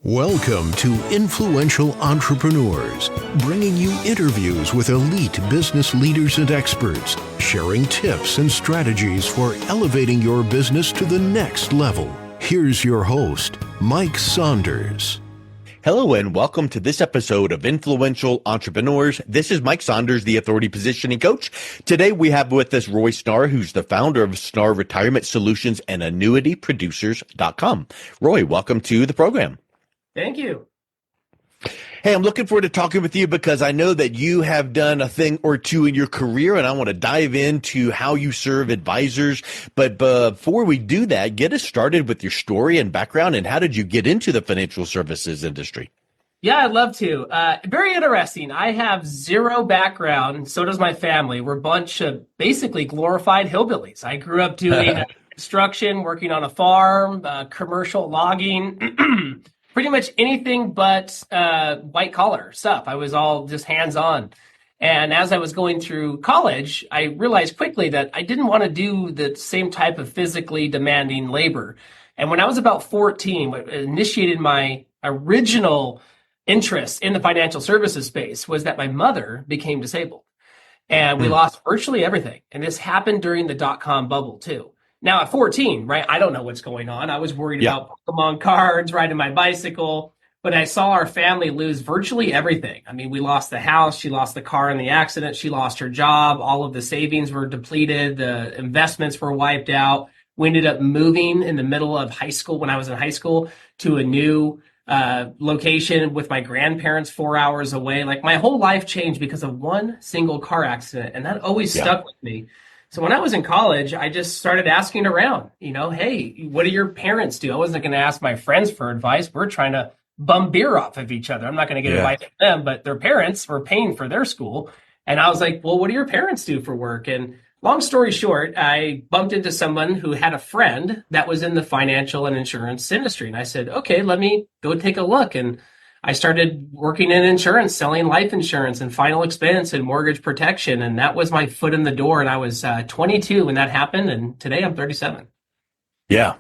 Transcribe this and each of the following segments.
Welcome to Influential Entrepreneurs, bringing you interviews with elite business leaders and experts, sharing tips and strategies for elevating your business to the next level. Here's your host, Mike Saunders. Hello and welcome to this episode of Influential Entrepreneurs. This is Mike Saunders, the Authority Positioning Coach. Today we have with us Roy Snarr, who's the founder of Snarr Retirement Solutions and AnnuityProducers.com. Roy, welcome to the program. Thank you. Hey, I'm looking forward to talking with you because I know that you have done a thing or two in your career, and I want to dive into how you serve advisors. But before we do that, get us started with your story and background, and how did you get into the financial services industry? Yeah, I'd love to. Very interesting. I have zero background. So does my family. We're a bunch of basically glorified hillbillies. I grew up doing construction, working on a farm, commercial logging, pretty much anything but white collar stuff. I was all just hands on. And as I was going through college, I realized quickly that I didn't want to do the same type of physically demanding labor. And when I was about 14, what initiated my original interest in the financial services space was that my mother became disabled. And we lost virtually everything. And this happened during the dot-com bubble too. Now at 14, right, I don't know what's going on. I was worried about Pokemon cards, riding my bicycle, but I saw our family lose virtually everything. I mean, we lost the house, she lost the car in the accident, she lost her job, all of the savings were depleted, the investments were wiped out. We ended up moving in the middle of high school, when I was in high school, to a new location with my grandparents 4 hours away. Like my whole life changed because of one single car accident, and that always stuck with me. So when I was in college, I just started asking around, hey, what do your parents do? I wasn't going to ask my friends for advice. We're trying to bum beer off of each other. I'm not going to get advice from them, but their parents were paying for their school. And I was like, well, what do your parents do for work? And long story short, I bumped into someone who had a friend that was in the financial and insurance industry. And I said, okay, let me go take a look. And I started working in insurance, selling life insurance and final expense and mortgage protection. And that was my foot in the door. And I was 22 when that happened. And today I'm 37. Yeah.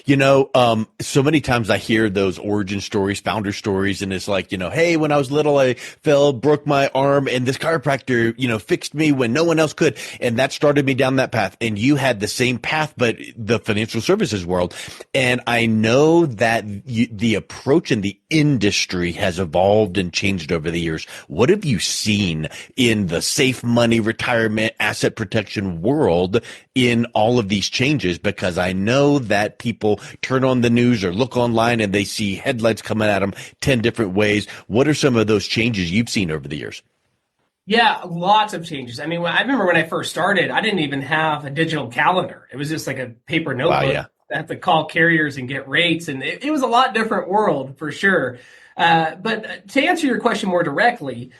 So many times I hear those origin stories, founder stories, and it's like, hey, when I was little, I broke my arm, and this chiropractor, fixed me when no one else could. And that started me down that path. And you had the same path, but the financial services world. And I know that the approach in the industry has evolved and changed over the years. What have you seen in the safe money, retirement, asset protection world in all of these changes? Because I know that people turn on the news or look online and they see headlines coming at them 10 different ways. What are some of those changes you've seen over the years? Yeah, lots of changes. I mean, I remember when I first started, I didn't even have a digital calendar. It was just like a paper notebook. Wow, yeah. I had to call carriers and get rates. And it was a lot different world for sure. But to answer your question more directly,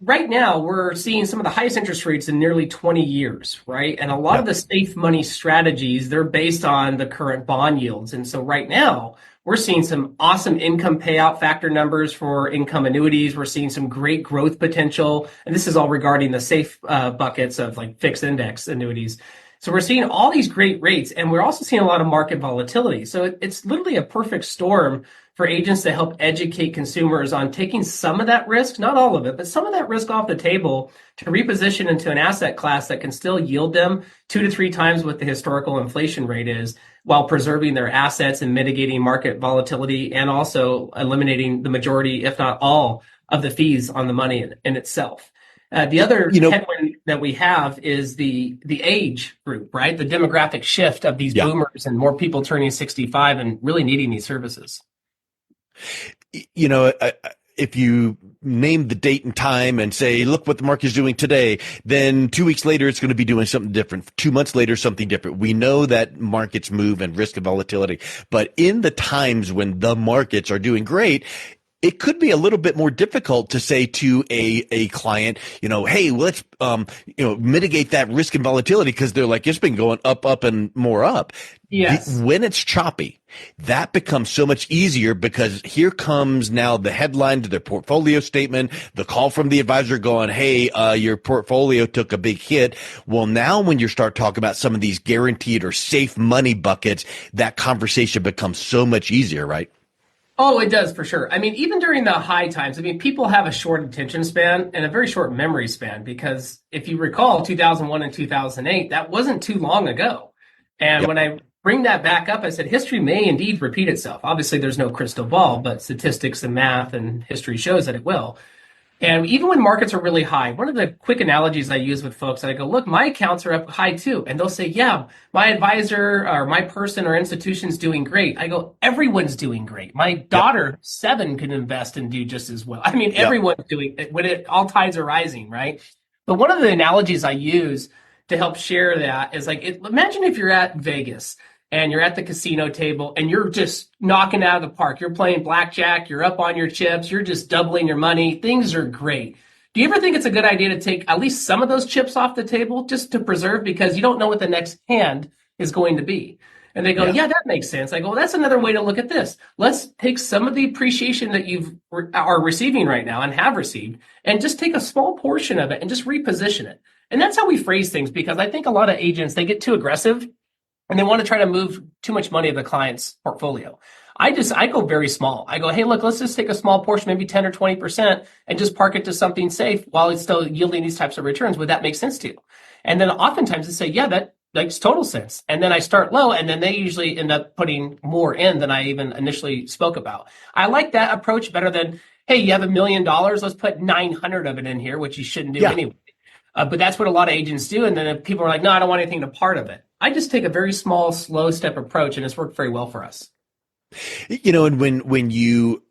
right now, we're seeing some of the highest interest rates in nearly 20 years, right? And a lot of the safe money strategies, they're based on the current bond yields. And so right now, we're seeing some awesome income payout factor numbers for income annuities. We're seeing some great growth potential. And this is all regarding the safe buckets of like fixed index annuities. So we're seeing all these great rates, and we're also seeing a lot of market volatility. So it's literally a perfect storm for agents to help educate consumers on taking some of that risk, not all of it, but some of that risk off the table to reposition into an asset class that can still yield them 2 to 3 times what the historical inflation rate is, while preserving their assets and mitigating market volatility, and also eliminating the majority, if not all, of the fees on the money in itself. The other headwind that we have is the age group, right? The demographic shift of these boomers and more people turning 65 and really needing these services. If you name the date and time and say, look what the market is doing today, then 2 weeks later, it's going to be doing something different. 2 months later, something different. We know that markets move and risk of volatility, but in the times when the markets are doing great, it could be a little bit more difficult to say to a client, hey, let's, mitigate that risk and volatility, because they're like, it's been going up and more up. Yes. When it's choppy, that becomes so much easier, because here comes now the headline to their portfolio statement, the call from the advisor going, hey, your portfolio took a big hit. Well, now when you start talking about some of these guaranteed or safe money buckets, that conversation becomes so much easier, right? Oh, it does for sure. I mean, even during the high times, I mean, people have a short attention span and a very short memory span because if you recall 2001 and 2008, that wasn't too long ago. And Yep. when I bring that back up, I said history may indeed repeat itself. Obviously, there's no crystal ball, but statistics and math and history shows that it will. And even when markets are really high, one of the quick analogies I use with folks, I go, look, my accounts are up high too. And they'll say, yeah, my advisor or my person or institution's doing great. I go, everyone's doing great. My Yep. daughter, 7, can invest and do just as well. I mean, Yep. everyone's doing it when all tides are rising, right? But one of the analogies I use to help share that is like, imagine if you're at Vegas and you're at the casino table and you're just knocking out of the park. You're playing blackjack, you're up on your chips, you're just doubling your money. Things are great. Do you ever think it's a good idea to take at least some of those chips off the table just to preserve because you don't know what the next hand is going to be? And they go, Yeah. yeah, that makes sense. I go, well, that's another way to look at this. Let's take some of the appreciation that you are receiving right now and have received and just take a small portion of it and just reposition it. And that's how we phrase things because I think a lot of agents, they get too aggressive and they want to try to move too much money of the client's portfolio. I go very small. I go, hey, look, let's just take a small portion, maybe 10 or 20%, and just park it to something safe while it's still yielding these types of returns. Would that make sense to you? And then oftentimes they say, yeah, that makes total sense. And then I start low, and then they usually end up putting more in than I even initially spoke about. I like that approach better than, hey, you have $1 million, let's put 900 of it in here, which you shouldn't do Yeah. anyway. But that's what a lot of agents do. And then if people are like, no, I don't want anything to part of it. I just take a very small, slow step approach, and it's worked very well for us. And when you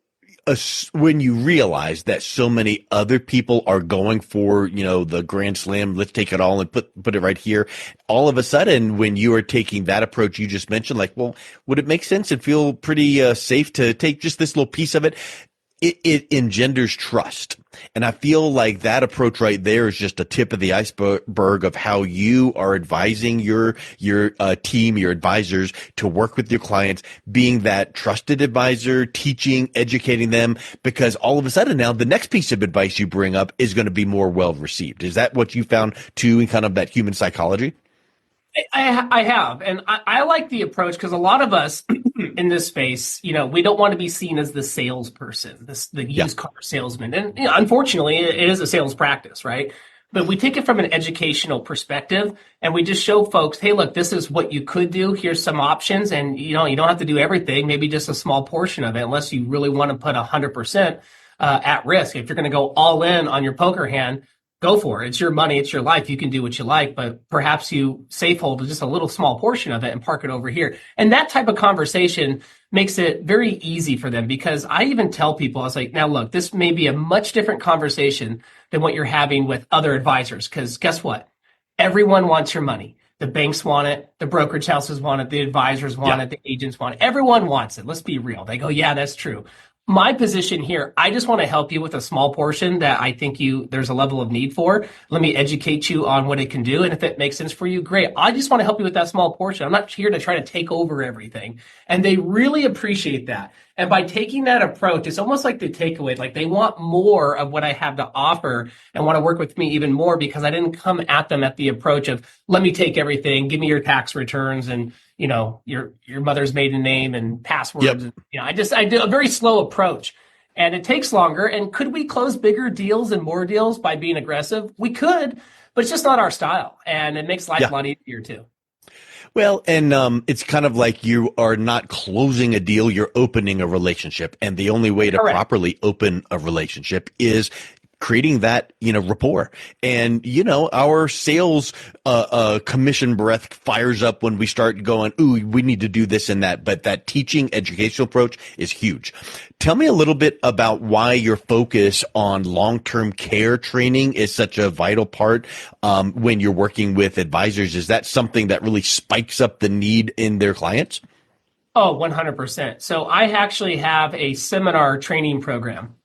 realize that so many other people are going for, the grand slam, let's take it all and put it right here. All of a sudden, when you are taking that approach you just mentioned, like, well, would it make sense and feel pretty safe to take just this little piece of it? It engenders trust. And I feel like that approach right there is just a tip of the iceberg of how you are advising your team, your advisors to work with your clients, being that trusted advisor, teaching, educating them, because all of a sudden now the next piece of advice you bring up is going to be more well received. Is that what you found too in kind of that human psychology? I have, and I like the approach because a lot of us in this space, we don't want to be seen as the salesperson, the used car salesman, and unfortunately, it is a sales practice, right? But we take it from an educational perspective, and we just show folks, hey, look, this is what you could do. Here's some options, and you don't have to do everything. Maybe just a small portion of it, unless you really want to put 100% at risk. If you're going to go all in on your poker hand, go for it. It's your money. It's your life. You can do what you like, but perhaps you safe hold just a little small portion of it and park it over here. And that type of conversation makes it very easy for them because I even tell people, I was like, now look, this may be a much different conversation than what you're having with other advisors. Because guess what? Everyone wants your money. The banks want it. The brokerage houses want it. The advisors want it. The agents want it. Everyone wants it. Let's be real. They go, yeah, that's true. My position here, I just want to help you with a small portion that I think there's a level of need for. Let me educate you on what it can do. And if it makes sense for you, great. I just want to help you with that small portion. I'm not here to try to take over everything. And they really appreciate that. And by taking that approach, it's almost like the takeaway, like they want more of what I have to offer and want to work with me even more because I didn't come at them at the approach of, let me take everything, give me your tax returns and, your mother's maiden name and passwords. Yep. I do a very slow approach and it takes longer. And could we close bigger deals and more deals by being aggressive? We could, but it's just not our style. And it makes life a lot easier too. Well, and it's kind of like you are not closing a deal, you're opening a relationship. And the only way to properly open a relationship is creating that, rapport. And, our sales commission breath fires up when we start going, ooh, we need to do this and that. But that teaching educational approach is huge. Tell me a little bit about why your focus on long-term care training is such a vital part when you're working with advisors. Is that something that really spikes up the need in their clients? Oh, 100%. So I actually have a seminar training program.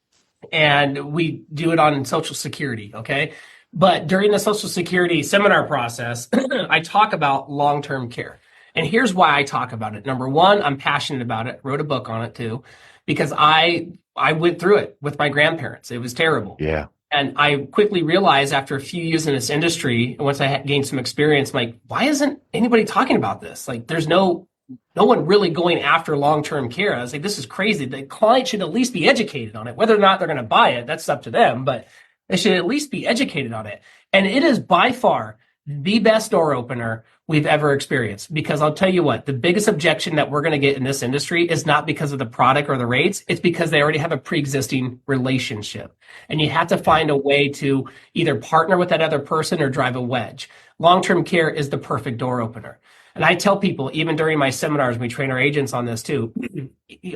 And we do it on Social Security, okay? But during the Social Security seminar process, I talk about long-term care. And here's why I talk about it. Number one, I'm passionate about it. Wrote a book on it too, because I went through it with my grandparents. It was terrible. Yeah. And I quickly realized after a few years in this industry, once I gained some experience, I'm like, why isn't anybody talking about this? Like, there's no no one really going after long-term care. I was like, this is crazy. The client should at least be educated on it. Whether or not they're going to buy it, that's up to them, but they should at least be educated on it. And it is by far the best door opener we've ever experienced, because I'll tell you what, the biggest objection that we're going to get in this industry is not because of the product or the rates. It's because they already have a pre-existing relationship. And you have to find a way to either partner with that other person or drive a wedge. Long-term care is the perfect door opener. And I tell people, even during my seminars, we train our agents on this too.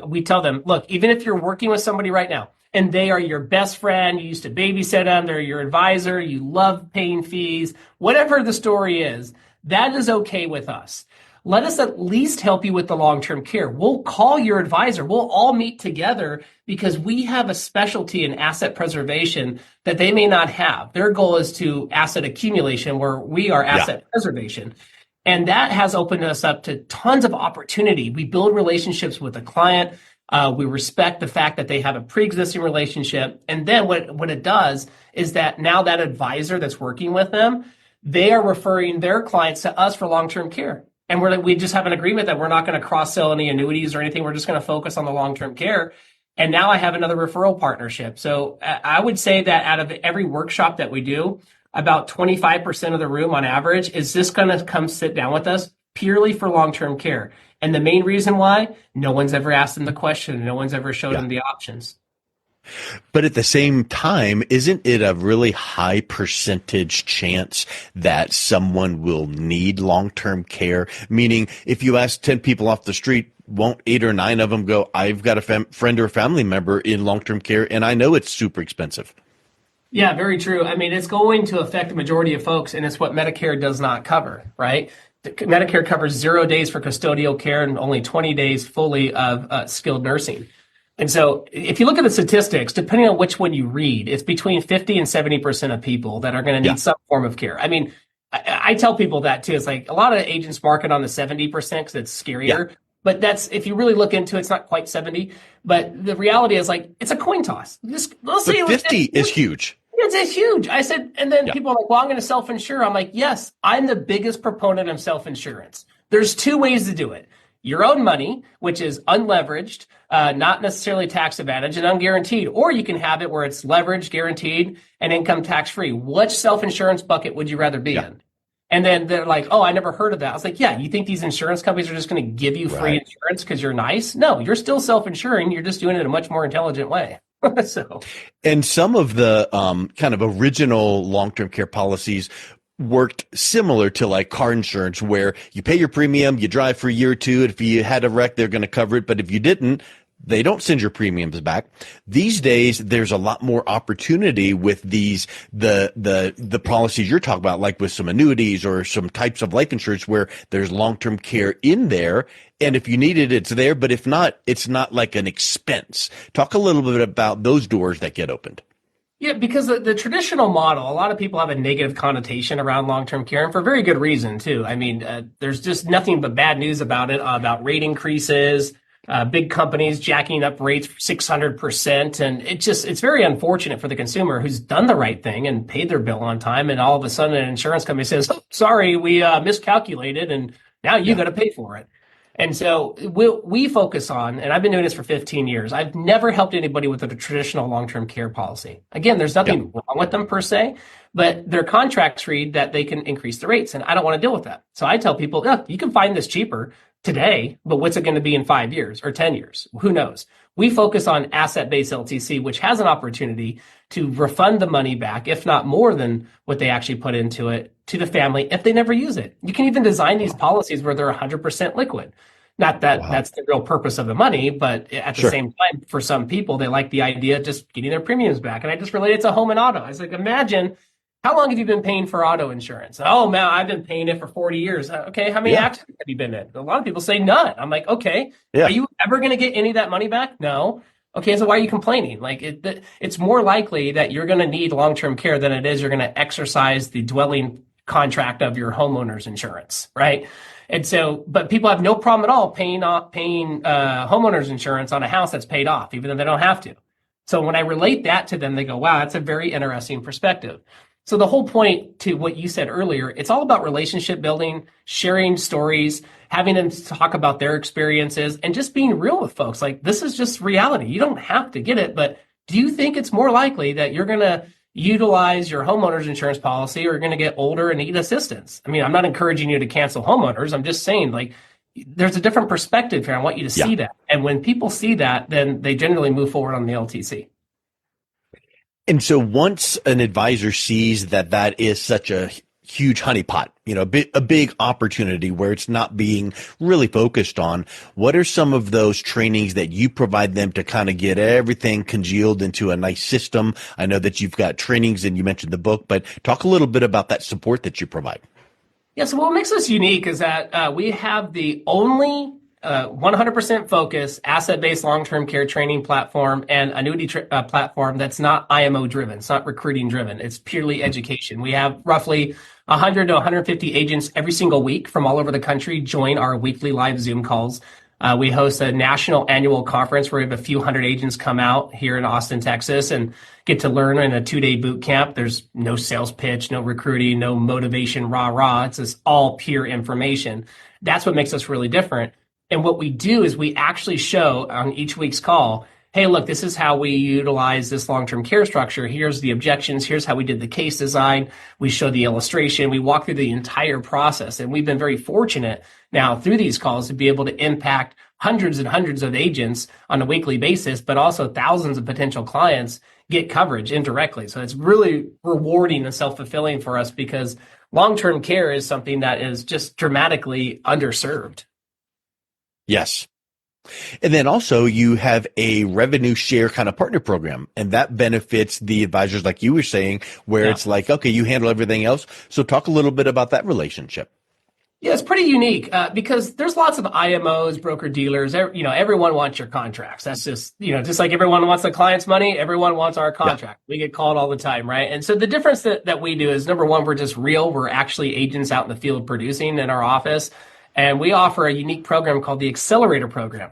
We tell them, look, even if you're working with somebody right now and they are your best friend, you used to babysit them, they're your advisor, you love paying fees, whatever the story is, that is okay with us. Let us at least help you with the long-term care. We'll call your advisor. We'll all meet together because we have a specialty in asset preservation that they may not have. Their goal is to asset accumulation, where we are asset preservation. And that has opened us up to tons of opportunity. We build relationships with the client. We respect the fact that they have a pre-existing relationship. And then what it does is that now that advisor that's working with them, they are referring their clients to us for long-term care. And we just have an agreement that we're not going to cross-sell any annuities or anything. We're just going to focus on the long-term care. And now I have another referral partnership. So I would say that out of every workshop that we do, about 25% of the room on average is just going to come sit down with us purely for long-term care. And the main reason why, no one's ever asked them the question. No one's ever showed them the options. But at the same time, isn't it a really high percentage chance that someone will need long-term care? Meaning, if you ask 10 people off the street, won't 8 or 9 of them go, I've got a friend or a family member in long-term care, and I know it's super expensive? Yeah, very true. I mean, it's going to affect the majority of folks, and it's what Medicare does not cover, right? Medicare covers 0 days for custodial care and only 20 days fully of skilled nursing. And so if you look at the statistics, depending on which one you read, it's between 50 and 70% of people that are going to need some form of care. I mean, I tell people that too. It's like a lot of agents market on the 70% because it's scarier. But that's, if you really look into it, it's not quite 70. But the reality is, like, it's a coin toss. Let's say 50 is huge. It's huge. I said, and then people are like, well, I'm going to self-insure. I'm like, yes, I'm the biggest proponent of self-insurance. There's 2 ways to do it. Your own money, which is unleveraged, not necessarily tax advantage, and unguaranteed. Or you can have it where it's leveraged, guaranteed, and income tax-free. Which self-insurance bucket would you rather be in? And then they're like, oh, I never heard of that. I was like, yeah, you think these insurance companies are just going to give you free insurance because you're nice? No, you're still self-insuring. You're just doing it in a much more intelligent way. And some of the kind of original long-term care policies worked similar to like car insurance, where you pay your premium, you drive for a year or two. If you had a wreck, they're going to cover it. But if you didn't, they don't send your premiums back. These days, there's a lot more opportunity with these, the policies you're talking about, like with some annuities or some types of life insurance where there's long-term care in there. And if you need it, it's there. But if not, it's not like an expense. Talk a little bit about those doors that get opened. Yeah, because the traditional model, a lot of people have a negative connotation around long-term care, and for very good reason, too. I mean, there's just nothing but bad news about it, about rate increases, big companies jacking up rates 600%. And it's very unfortunate for the consumer who's done the right thing and paid their bill on time. And all of a sudden an insurance company says, oh, sorry, we miscalculated and now you got to pay for it. And so we focus on, and I've been doing this for 15 years, I've never helped anybody with a traditional long-term care policy. Again, there's nothing wrong with them per se, but their contracts read that they can increase the rates, and I don't want to deal with that. So I tell people, look, you can find this cheaper today, but what's it going to be in 5 years or 10 years? Who knows? We focus on asset-based LTC, which has an opportunity to refund the money back, if not more than what they actually put into it, to the family if they never use it. You can even design these policies where they're 100% liquid. Not that that's the real purpose of the money, but at the same time, for some people, they like the idea of just getting their premiums back. And I just related to home and auto. I was like, imagine, how long have you been paying for auto insurance? Oh, man, I've been paying it for 40 years. Okay, how many accidents have you been in? A lot of people say none. I'm like, okay, are you ever going to get any of that money back? No. Okay, so why are you complaining? Like, it's more likely that you're going to need long-term care than it is you're going to exercise the dwelling contract of your homeowner's insurance, right? And so, but people have no problem at all paying homeowner's insurance on a house that's paid off, even though they don't have to. So when I relate that to them, they go, wow, that's a very interesting perspective. So the whole point to what you said earlier, it's all about relationship building, sharing stories, having them talk about their experiences, and just being real with folks. Like, this is just reality. You don't have to get it, but do you think it's more likely that you're going to utilize your homeowner's insurance policy or you're going to get older and need assistance? I mean, I'm not encouraging you to cancel homeowners. I'm just saying, like, there's a different perspective here. I want you to see that. And when people see that, then they generally move forward on the LTC. And so once an advisor sees that that is such a huge honeypot, a big opportunity where it's not being really focused on, what are some of those trainings that you provide them to kind of get everything congealed into a nice system? I know that you've got trainings and you mentioned the book, but talk a little bit about that support that you provide. Yeah, so what makes us unique is that we have the only 100% focus asset-based long-term care training platform and annuity platform that's not IMO driven. It's not recruiting driven. It's purely education. We have roughly 100 to 150 agents every single week from all over the country join our weekly live Zoom calls. We host a national annual conference where we have a few hundred agents come out here in Austin, Texas, and get to learn in a 2-day boot camp. There's no sales pitch, no recruiting, no motivation, rah. It's just all pure information. That's what makes us really different. And what we do is we actually show on each week's call, hey, look, this is how we utilize this long-term care structure. Here's the objections. Here's how we did the case design. We show the illustration. We walk through the entire process. And we've been very fortunate now through these calls to be able to impact hundreds and hundreds of agents on a weekly basis, but also thousands of potential clients get coverage indirectly. So it's really rewarding and self-fulfilling for us because long-term care is something that is just dramatically underserved. Yes. And then also you have a revenue share kind of partner program, and that benefits the advisors, like you were saying, where it's like, okay, you handle everything else. So talk a little bit about that relationship. Yeah, it's pretty unique because there's lots of IMOs, broker dealers. Everyone wants your contracts. That's just, just like everyone wants the client's money, everyone wants our contract. We get called all the time, right? And so the difference that we do is, number one, we're just real. We're actually agents out in the field producing in our office. And we offer a unique program called the Accelerator Program.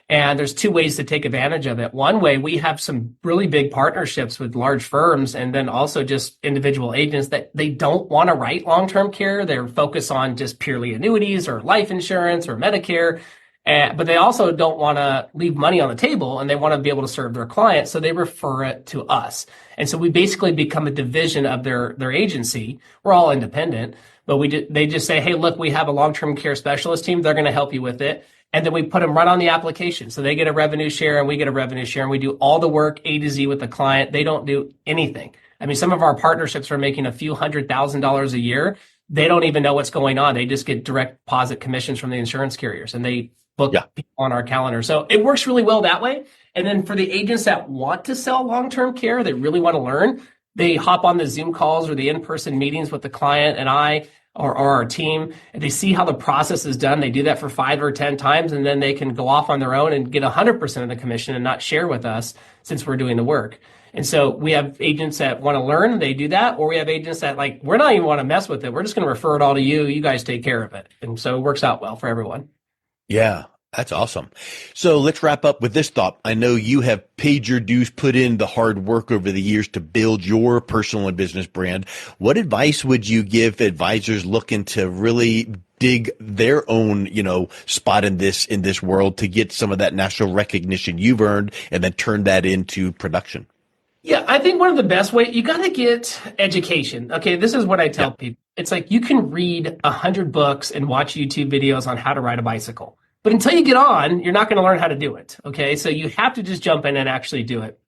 And there's two ways to take advantage of it. One way, we have some really big partnerships with large firms and then also just individual agents that they don't want to write long-term care. They're focused on just purely annuities or life insurance or Medicare. But they also don't want to leave money on the table and they want to be able to serve their clients. So they refer it to us. And so we basically become a division of their agency. We're all independent. But they just say, hey, look, we have a long-term care specialist team. They're going to help you with it. And then we put them right on the application. So they get a revenue share and we get a revenue share and we do all the work A to Z with the client. They don't do anything. I mean, some of our partnerships are making a few $100,000 a year. They don't even know what's going on. They just get direct deposit commissions from the insurance carriers and they book people on our calendar. So it works really well that way. And then for the agents that want to sell long-term care, they really want to learn, they hop on the Zoom calls or the in-person meetings with the client and I or our team, and they see how the process is done. They do that for 5 or 10 times, and then they can go off on their own and get 100% of the commission and not share with us since we're doing the work. And so we have agents that want to learn, they do that, or we have agents that we're not even want to mess with it. We're just going to refer it all to you. You guys take care of it. And so it works out well for everyone. Yeah. That's awesome. So let's wrap up with this thought. I know you have paid your dues, put in the hard work over the years to build your personal and business brand. What advice would you give advisors looking to really dig their own, spot in this world to get some of that national recognition you've earned and then turn that into production? Yeah, I think one of the best ways, you got to get education. Okay, this is what I tell people. It's like you can read 100 books and watch YouTube videos on how to ride a bicycle. But until you get on, you're not going to learn how to do it. Okay. So you have to just jump in and actually do it.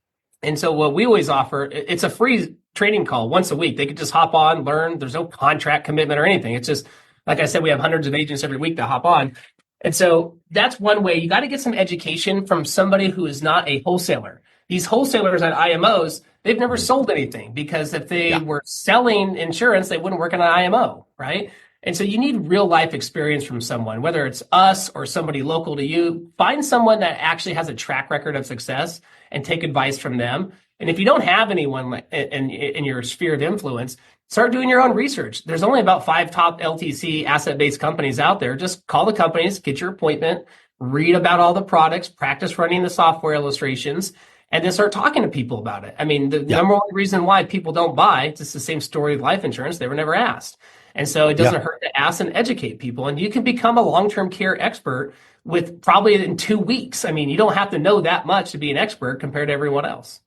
And so what we always offer, it's a free training call once a week. They could just hop on, learn. There's no contract commitment or anything. It's just, like I said, we have hundreds of agents every week that hop on. And so that's one way. You got to get some education from somebody who is not a wholesaler. These wholesalers at IMOs, they've never sold anything because if they were selling insurance, they wouldn't work in an IMO, right? And so you need real life experience from someone, whether it's us or somebody local to you. Find someone that actually has a track record of success and take advice from them. And if you don't have anyone in your sphere of influence, start doing your own research. There's only about 5 top LTC asset-based companies out there. Just call the companies, get your appointment, read about all the products, practice running the software illustrations, and then start talking to people about it. I mean, the number one reason why people don't buy, it's just the same story of life insurance. They were never asked. And so it doesn't hurt to ask and educate people. And you can become a long-term care expert with probably in 2 weeks. I mean, you don't have to know that much to be an expert compared to everyone else.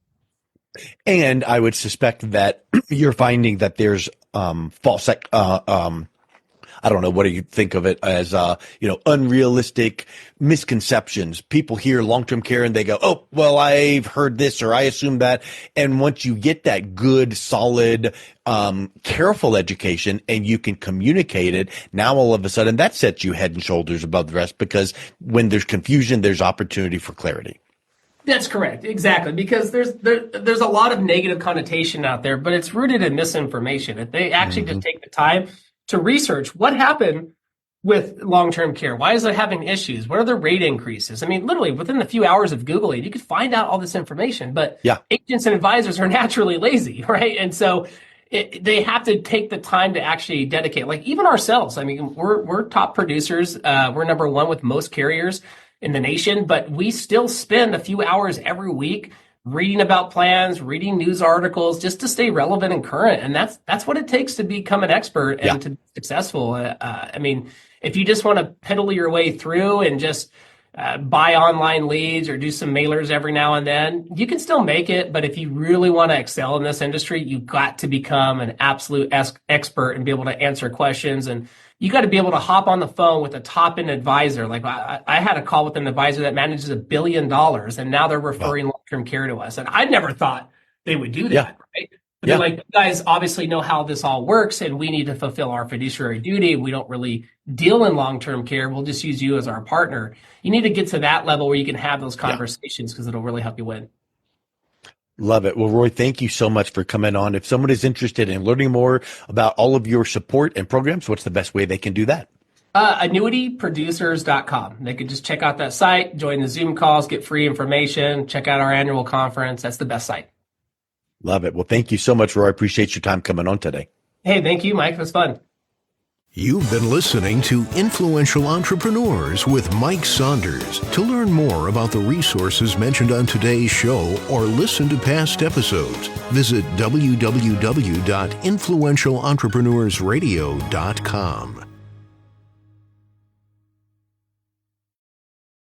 And I would suspect that you're finding that there's false, I don't know, what do you think of it as, unrealistic misconceptions. People hear long-term care and they go, oh, well, I've heard this or I assume that. And once you get that good, solid, careful education and you can communicate it, now all of a sudden that sets you head and shoulders above the rest, because when there's confusion, there's opportunity for clarity. That's correct. Exactly. Because there's a lot of negative connotation out there, but it's rooted in misinformation. If they actually just take the time to research what happened with long-term care, why is it having issues? What are the rate increases? I mean, literally within a few hours of Googling, you could find out all this information, but agents and advisors are naturally lazy, right? And so they have to take the time to actually dedicate, like even ourselves. I mean, we're top producers. We're number one with most carriers in the nation, but we still spend a few hours every week reading about plans, reading news articles, just to stay relevant and current. And that's what it takes to become an expert and to be successful. I mean, if you just want to piddle your way through and just buy online leads or do some mailers every now and then, you can still make it. But if you really want to excel in this industry, you've got to become an absolute expert and be able to answer questions. And you got to be able to hop on the phone with a top-end advisor. Like I had a call with an advisor that manages $1 billion, and now they're referring long-term care to us. And I never thought they would do that, right? But they're like, you guys obviously know how this all works, and we need to fulfill our fiduciary duty. We don't really deal in long-term care. We'll just use you as our partner. You need to get to that level where you can have those conversations, because it'll really help you win. Love it. Well, Roy, thank you so much for coming on. If someone is interested in learning more about all of your support and programs, what's the best way they can do that? Annuityproducers.com. They could just check out that site, join the Zoom calls, get free information, check out our annual conference. That's the best site. Love it. Well, thank you so much, Roy. I appreciate your time coming on today. Hey, thank you, Mike. It was fun. You've been listening to Influential Entrepreneurs with Mike Saunders. To learn more about the resources mentioned on today's show or listen to past episodes, visit www.influentialentrepreneurssradio.com.